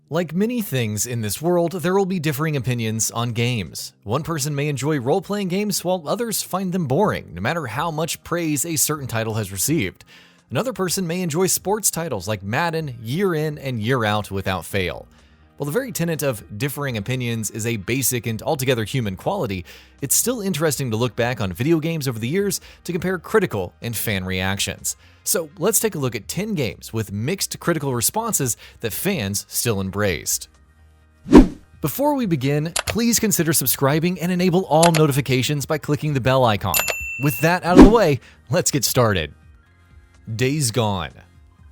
Like many things in this world, there will be differing opinions on games. One person may enjoy role-playing games while others find them boring, no matter how much praise a certain title has received. Another person may enjoy sports titles like Madden year in and year out without fail. While the very tenet of differing opinions is a basic and altogether human quality, it's still interesting to look back on video games over the years to compare critical and fan reactions. So let's take a look at 10 games with mixed critical responses that fans still embraced. Before we begin, please consider subscribing and enable all notifications by clicking the bell icon. With that out of the way, let's get started. Days Gone.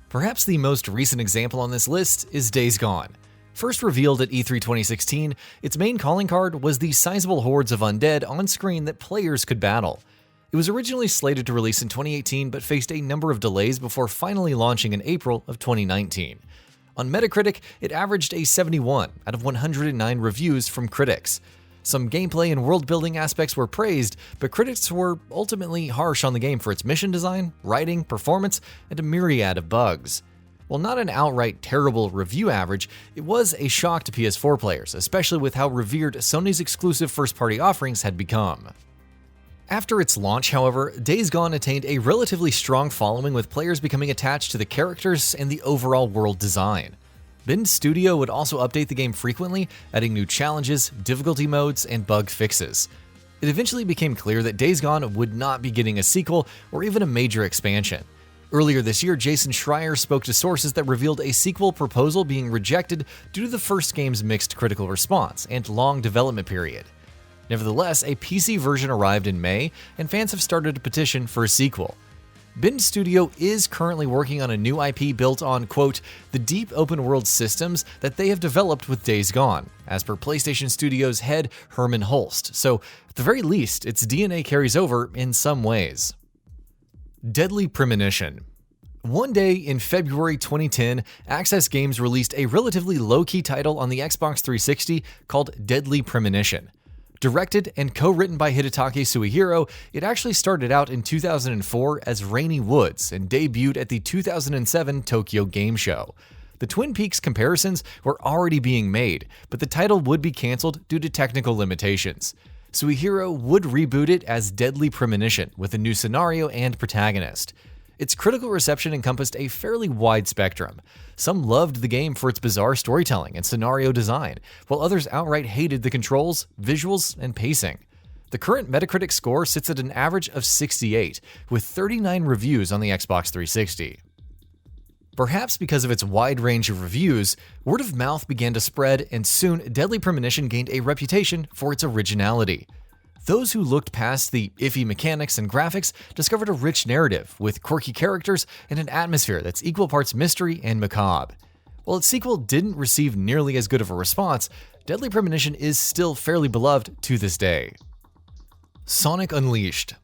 Perhaps the most recent example on this list is Days Gone. First revealed at E3 2016, its main calling card was the sizable hordes of undead on screen that players could battle. It was originally slated to release in 2018 but faced a number of delays before finally launching in April of 2019. On Metacritic, it averaged a 71 out of 109 reviews from critics. Some gameplay and world-building aspects were praised, but critics were ultimately harsh on the game for its mission design, writing, performance, and a myriad of bugs. While not an outright terrible review average, it was a shock to PS4 players, especially with how revered Sony's exclusive first-party offerings had become. After its launch, however, Days Gone attained a relatively strong following, with players becoming attached to the characters and the overall world design. Bend Studio would also update the game frequently, adding new challenges, difficulty modes, and bug fixes. It eventually became clear that Days Gone would not be getting a sequel or even a major expansion. Earlier this year, Jason Schreier spoke to sources that revealed a sequel proposal being rejected due to the first game's mixed critical response and long development period. Nevertheless, a PC version arrived in May, and fans have started a petition for a sequel. Bend Studio is currently working on a new IP built on, quote, the deep open-world systems that they have developed with Days Gone, as per PlayStation Studios head Herman Hulst, so at the very least, its DNA carries over in some ways. Deadly Premonition. One day in February 2010, Access Games released a relatively low-key title on the Xbox 360 called Deadly Premonition. Directed and co-written by Hidetake Suihiro, it actually started out in 2004 as Rainy Woods and debuted at the 2007 Tokyo Game Show. The Twin Peaks comparisons were already being made, but the title would be cancelled due to technical limitations. Suihiro would reboot it as Deadly Premonition with a new scenario and protagonist. Its critical reception encompassed a fairly wide spectrum. Some loved the game for its bizarre storytelling and scenario design, while others outright hated the controls, visuals, and pacing. The current Metacritic score sits at an average of 68, with 39 reviews on the Xbox 360. Perhaps because of its wide range of reviews, word of mouth began to spread, and soon Deadly Premonition gained a reputation for its originality. Those who looked past the iffy mechanics and graphics discovered a rich narrative with quirky characters and an atmosphere that's equal parts mystery and macabre. While its sequel didn't receive nearly as good of a response, Deadly Premonition is still fairly beloved to this day. Sonic Unleashed.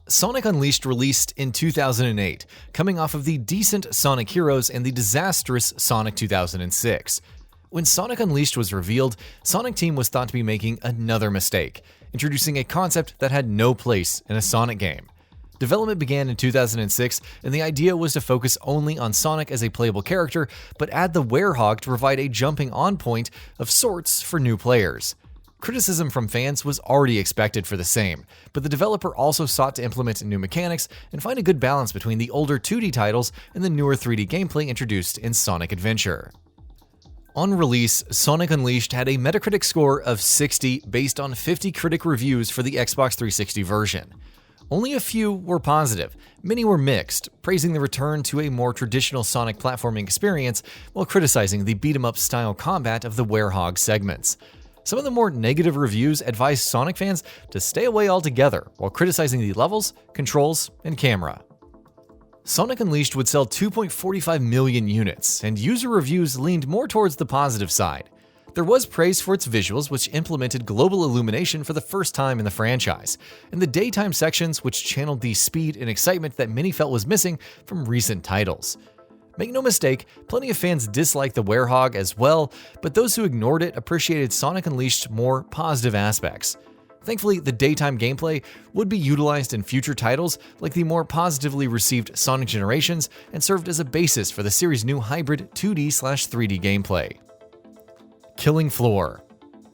Sonic Unleashed released in 2008, coming off of the decent Sonic Heroes and the disastrous Sonic 2006. When Sonic Unleashed was revealed, Sonic Team was thought to be making another mistake, introducing a concept that had no place in a Sonic game. Development began in 2006, and the idea was to focus only on Sonic as a playable character, but add the Werehog to provide a jumping-on point of sorts for new players. Criticism from fans was already expected for the same, but the developer also sought to implement new mechanics and find a good balance between the older 2D titles and the newer 3D gameplay introduced in Sonic Adventure. On release, Sonic Unleashed had a Metacritic score of 60 based on 50 critic reviews for the Xbox 360 version. Only a few were positive, many were mixed, praising the return to a more traditional Sonic platforming experience while criticizing the beat-em-up style combat of the Werehog segments. Some of the more negative reviews advised Sonic fans to stay away altogether while criticizing the levels, controls, and camera. Sonic Unleashed would sell 2.45 million units, and user reviews leaned more towards the positive side. There was praise for its visuals, which implemented global illumination for the first time in the franchise, and the daytime sections, which channeled the speed and excitement that many felt was missing from recent titles. Make no mistake, plenty of fans disliked the Werehog as well, but those who ignored it appreciated Sonic Unleashed's more positive aspects. Thankfully, the daytime gameplay would be utilized in future titles like the more positively received Sonic Generations and served as a basis for the series' new hybrid 2D/3D gameplay. Killing Floor.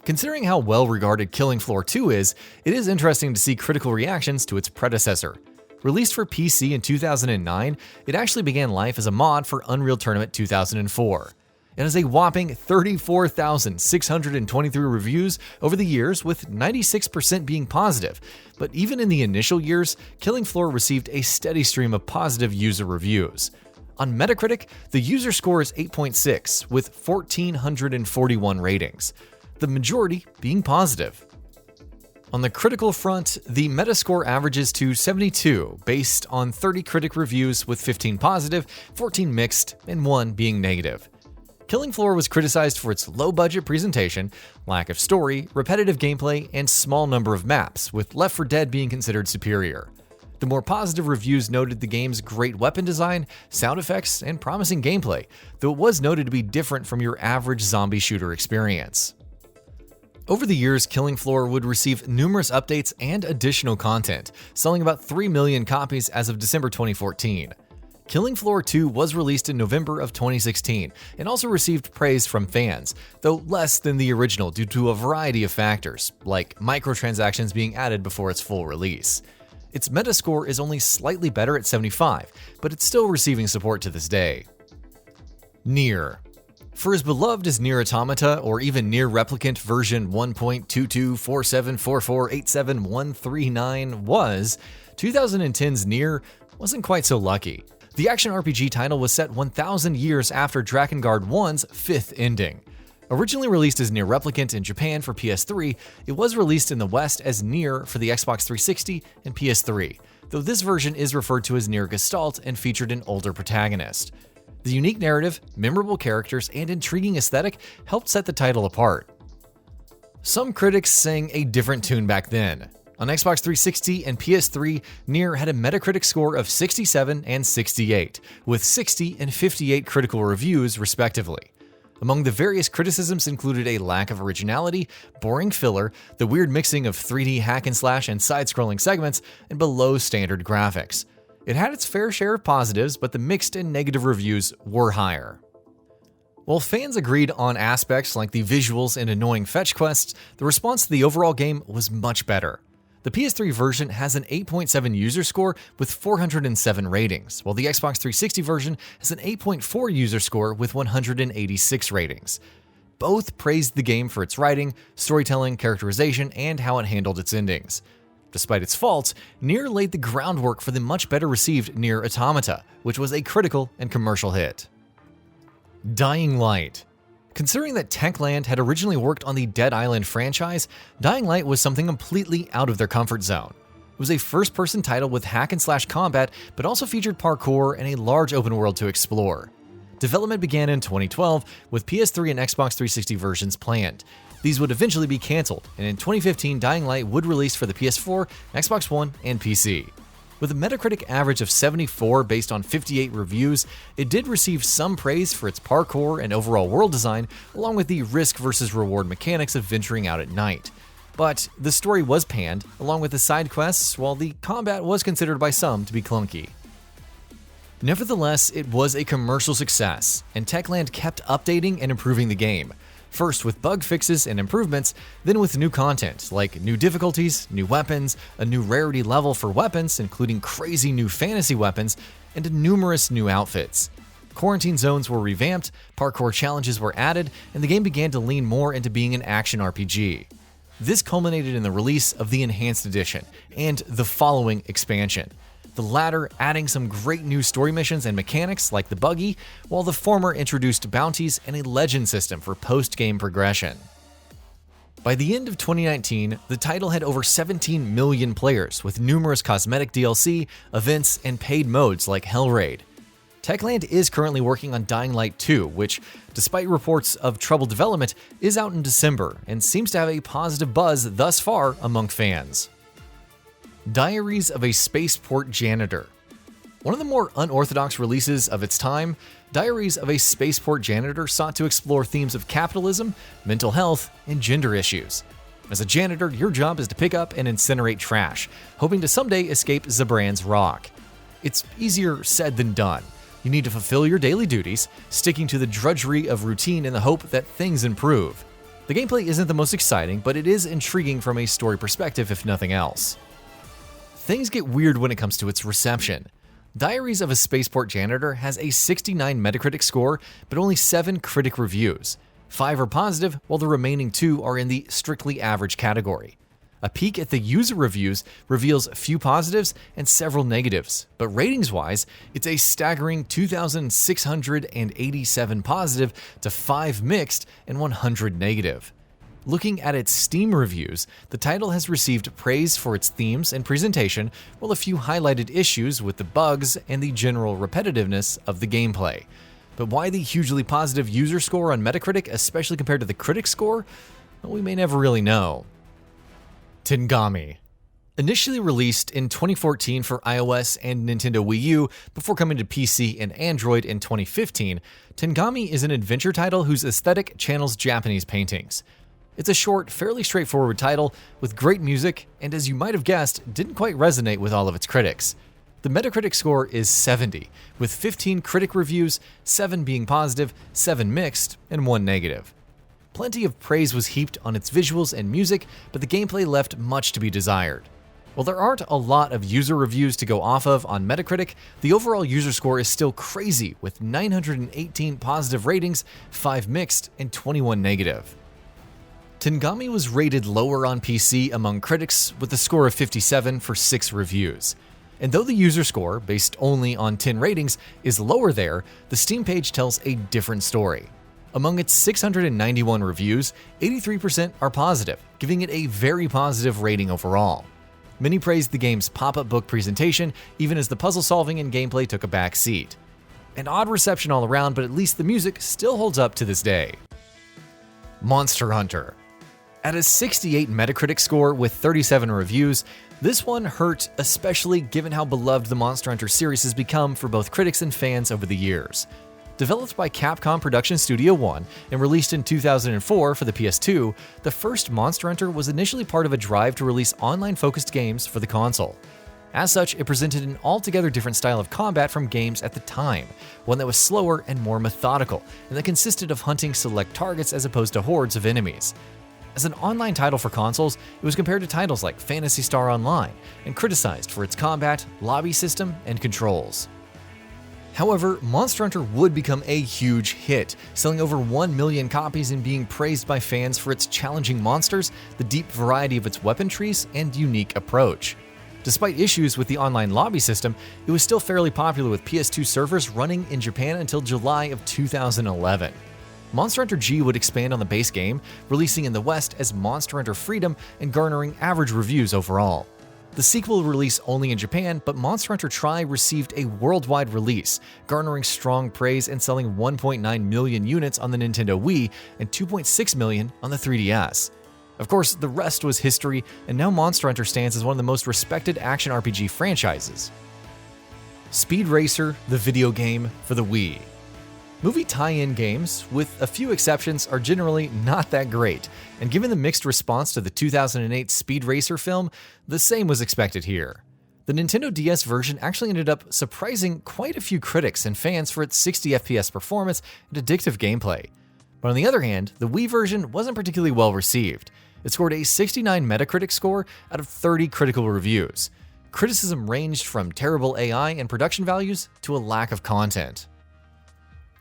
Considering how well regarded Killing Floor 2 is, it is interesting to see critical reactions to its predecessor. Released for PC in 2009, it actually began life as a mod for Unreal Tournament 2004. It has a whopping 34,623 reviews over the years, with 96% being positive. But even in the initial years, Killing Floor received a steady stream of positive user reviews. On Metacritic, the user score is 8.6, with 1,441 ratings, the majority being positive. On the critical front, the Metascore averages to 72, based on 30 critic reviews with 15 positive, 14 mixed, and 1 being negative. Killing Floor was criticized for its low-budget presentation, lack of story, repetitive gameplay, and small number of maps, with Left 4 Dead being considered superior. The more positive reviews noted the game's great weapon design, sound effects, and promising gameplay, though it was noted to be different from your average zombie shooter experience. Over the years, Killing Floor would receive numerous updates and additional content, selling about 3 million copies as of December 2014. Killing Floor 2 was released in November of 2016 and also received praise from fans, though less than the original due to a variety of factors, like microtransactions being added before its full release. Its Metascore is only slightly better at 75, but it's still receiving support to this day. Nier. For as beloved as Nier Automata or even Nier Replicant version 1.224744874139 was, 2010's Nier wasn't quite so lucky. The action RPG title was set 1,000 years after Drakengard 1's fifth ending. Originally released as Nier Replicant in Japan for PS3, it was released in the West as Nier for the Xbox 360 and PS3, though this version is referred to as Nier Gestalt and featured an older protagonist. The unique narrative, memorable characters, and intriguing aesthetic helped set the title apart. Some critics sang a different tune back then. On Xbox 360 and PS3, Nier had a Metacritic score of 67 and 68, with 60 and 58 critical reviews respectively. Among the various criticisms included a lack of originality, boring filler, the weird mixing of 3D hack and slash and side-scrolling segments, and below standard graphics. It had its fair share of positives, but the mixed and negative reviews were higher. While fans agreed on aspects like the visuals and annoying fetch quests, the response to the overall game was much better. The PS3 version has an 8.7 user score with 407 ratings, while the Xbox 360 version has an 8.4 user score with 186 ratings. Both praised the game for its writing, storytelling, characterization, and how it handled its endings. Despite its faults, Nier laid the groundwork for the much better received Nier Automata, which was a critical and commercial hit. Dying Light. Considering that Techland had originally worked on the Dead Island franchise, Dying Light was something completely out of their comfort zone. It was a first-person title with hack-and-slash combat, but also featured parkour and a large open world to explore. Development began in 2012, with PS3 and Xbox 360 versions planned. These would eventually be cancelled, and in 2015, Dying Light would release for the PS4, Xbox One, and PC. With a Metacritic average of 74 based on 58 reviews, it did receive some praise for its parkour and overall world design, along with the risk versus reward mechanics of venturing out at night. But the story was panned, along with the side quests, while the combat was considered by some to be clunky. Nevertheless, it was a commercial success, and Techland kept updating and improving the game. First with bug fixes and improvements, then with new content like new difficulties, new weapons, a new rarity level for weapons, including crazy new fantasy weapons, and numerous new outfits. Quarantine zones were revamped, parkour challenges were added, and the game began to lean more into being an action RPG. This culminated in the release of the Enhanced Edition and the following expansion. The latter adding some great new story missions and mechanics like the buggy, while the former introduced bounties and a legend system for post-game progression. By the end of 2019, the title had over 17 million players, with numerous cosmetic DLC, events, and paid modes like Hell Raid. Techland is currently working on Dying Light 2, which, despite reports of troubled development, is out in December and seems to have a positive buzz thus far among fans. Diaries of a Spaceport Janitor. One of the more unorthodox releases of its time, Diaries of a Spaceport Janitor sought to explore themes of capitalism, mental health, and gender issues. As a janitor, your job is to pick up and incinerate trash, hoping to someday escape Zabran's rock. It's easier said than done. You need to fulfill your daily duties, sticking to the drudgery of routine in the hope that things improve. The gameplay isn't the most exciting, but it is intriguing from a story perspective if nothing else. Things get weird when it comes to its reception. Diaries of a Spaceport Janitor has a 69 Metacritic score, but only 7 critic reviews. 5 are positive, while the remaining 2 are in the strictly average category. A peek at the user reviews reveals few positives and several negatives, but ratings-wise, it's a staggering 2,687 positive to 5 mixed and 100 negative. Looking at its Steam reviews, the title has received praise for its themes and presentation, while a few highlighted issues with the bugs and the general repetitiveness of the gameplay. But why the hugely positive user score on Metacritic, especially compared to the critic score? Well, we may never really know. Tengami. Initially released in 2014 for iOS and Nintendo Wii U before coming to PC and Android in 2015, Tengami is an adventure title whose aesthetic channels Japanese paintings. It's a short, fairly straightforward title with great music and, as you might have guessed, didn't quite resonate with all of its critics. The Metacritic score is 70, with 15 critic reviews, 7 being positive, 7 mixed, and 1 negative. Plenty of praise was heaped on its visuals and music, but the gameplay left much to be desired. While there aren't a lot of user reviews to go off of on Metacritic, the overall user score is still crazy, with 918 positive ratings, 5 mixed, and 21 negative. Tengami was rated lower on PC among critics, with a score of 57 for 6 reviews. And though the user score, based only on 10 ratings, is lower there, the Steam page tells a different story. Among its 691 reviews, 83% are positive, giving it a very positive rating overall. Many praised the game's pop-up book presentation, even as the puzzle solving and gameplay took a back seat. An odd reception all around, but at least the music still holds up to this day. Monster Hunter. At a 68 Metacritic score with 37 reviews, this one hurt, especially given how beloved the Monster Hunter series has become for both critics and fans over the years. Developed by Capcom Production Studio 1 and released in 2004 for the PS2, the first Monster Hunter was initially part of a drive to release online-focused games for the console. As such, it presented an altogether different style of combat from games at the time, one that was slower and more methodical, and that consisted of hunting select targets as opposed to hordes of enemies. As an online title for consoles, it was compared to titles like Phantasy Star Online and criticized for its combat, lobby system, and controls. However, Monster Hunter would become a huge hit, selling over 1 million copies and being praised by fans for its challenging monsters, the deep variety of its weapon trees, and unique approach. Despite issues with the online lobby system, it was still fairly popular with PS2 servers running in Japan until July of 2011. Monster Hunter G would expand on the base game, releasing in the West as Monster Hunter Freedom and garnering average reviews overall. The sequel would release only in Japan, but Monster Hunter Tri received a worldwide release, garnering strong praise and selling 1.9 million units on the Nintendo Wii and 2.6 million on the 3DS. Of course, the rest was history, and now Monster Hunter stands as one of the most respected action RPG franchises. Speed Racer, the video game for the Wii. Movie tie-in games, with a few exceptions, are generally not that great, and given the mixed response to the 2008 Speed Racer film, the same was expected here. The Nintendo DS version actually ended up surprising quite a few critics and fans for its 60 FPS performance and addictive gameplay. But on the other hand, the Wii version wasn't particularly well received. It scored a 69 Metacritic score out of 30 critical reviews. Criticism ranged from terrible AI and production values to a lack of content.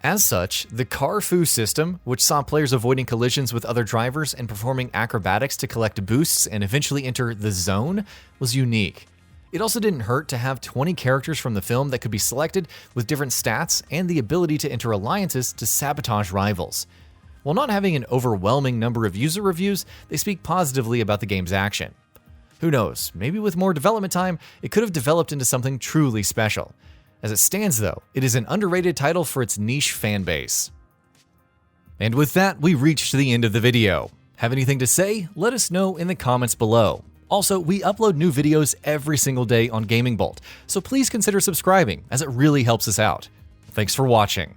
As such, the Car-Fu system, which saw players avoiding collisions with other drivers and performing acrobatics to collect boosts and eventually enter the zone, was unique. It also didn't hurt to have 20 characters from the film that could be selected with different stats and the ability to enter alliances to sabotage rivals. While not having an overwhelming number of user reviews, they speak positively about the game's action. Who knows, maybe with more development time, it could have developed into something truly special. As it stands though, it is an underrated title for its niche fan base. And with that, we reached the end of the video. Have anything to say? Let us know in the comments below. Also, we upload new videos every single day on GamingBolt, so please consider subscribing as it really helps us out. Thanks for watching.